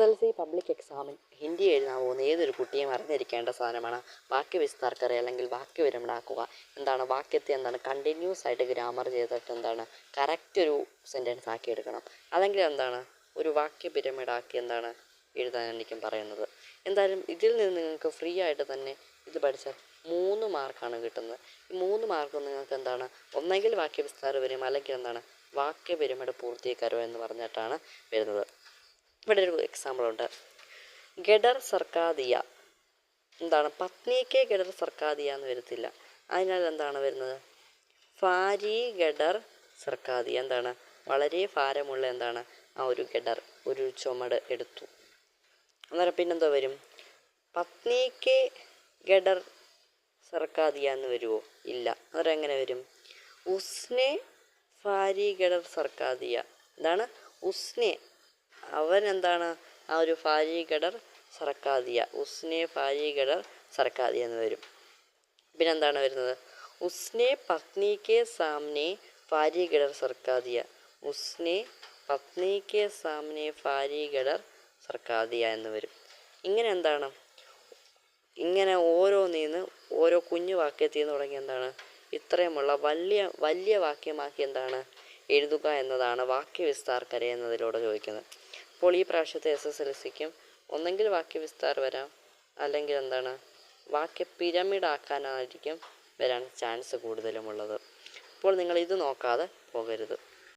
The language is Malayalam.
SSLC പബ്ലിക് എക്സാമിൽ ഹിന്ദി എഴുതാൻ പോകുന്ന ഏതൊരു കുട്ടിയും അറിഞ്ഞിരിക്കേണ്ട സാധനമാണ് വാക്യവിസ്താർക്കറി അല്ലെങ്കിൽ വാക്യവിരമണാക്കുക. എന്താണ് വാക്യത്തെ കണ്ടിന്യൂസ് ആയിട്ട് ഗ്രാമർ ചെയ്തിട്ട് കറക്റ്റ് ഒരു സെൻറ്റൻസ് ആക്കി എടുക്കണം. അല്ലെങ്കിൽ ഒരു വാക്യ പിരമിഡാക്കി എഴുതാനായിരിക്കും പറയുന്നത്. എന്തായാലും ഇതിൽ നിന്ന് നിങ്ങൾക്ക് ഫ്രീ ആയിട്ട് തന്നെ ഇത് പഠിച്ചാൽ 3 മാർക്കാണ് കിട്ടുന്നത്. ഈ 3 മാർക്ക് നിങ്ങൾക്ക് ഒന്നെങ്കിൽ വാക്യവിസ്താരം വരും, അല്ലെങ്കിൽ വാക്യ പിരമിഡ് പൂർത്തീകരം എന്ന് പറഞ്ഞിട്ടാണ് വരുന്നത്. ഇവിടെ ഒരു എക്സാമ്പിളുണ്ട്. ഗഡർ സർക്കാദിയ പത്നിക്ക് ഗഡർ സർക്കാദിയ എന്ന് വരത്തില്ല. അതിനാൽ വരുന്നത് ഫാരി ഗഡർ സർക്കാദിയ. വളരെ ഭാരമുള്ള ആ ഒരു ഗഡർ, ഒരു ചുമട് എടുത്തു. അന്നേരം പിന്നെന്തോ വരും? പത്നിക്ക് ഗഡർ സർക്കാദിയ എന്ന് വരുമോ? ഇല്ല. അന്നേരം എങ്ങനെ വരും? ഉസ്നെ ഫാരി ഗഡർ സർക്കാദിയ. ഉസ്നെ, അവൻ ആ ഒരു ഫാരി ഗഡർ സർക്കാദിയ, ഉസ്നെ ഫാരി ഗഡർ സർക്കാദിയ എന്ന് വരും. പിന്നെന്താണ് വരുന്നത്? ഉസ്നെ പത്നിക്ക് സാമനെ ഫാരി ഗഡർ സർക്കാദിയ, ഉസ്നെ പത്നിക്ക് സാമനെ ഫാരി ഗഡർ സർക്കാദിയ എന്ന് വരും. ഇങ്ങനെ ഇങ്ങനെ ഓരോന്നീന്ന് ഓരോ കുഞ്ഞു വാക്യത്തിൽ നിന്ന് തുടങ്ങി ഇത്രയുമുള്ള വലിയ വാക്യമാക്കി എഴുതുക എന്നതാണ് വാക്യവിസ്താർക്കര എന്നതിലൂടെ ചോദിക്കുന്നത്. അപ്പോൾ ഈ പ്രാവശ്യത്തെ SSLCക്കും ഒന്നെങ്കിൽ വാക്യവിസ്താർ വരാം, അല്ലെങ്കിൽ വാക്യ പിരമിഡാക്കാനായിരിക്കും വരാൻ ചാൻസ് കൂടുതലുമുള്ളത്. അപ്പോൾ നിങ്ങൾ ഇത് നോക്കാതെ പോകരുത്.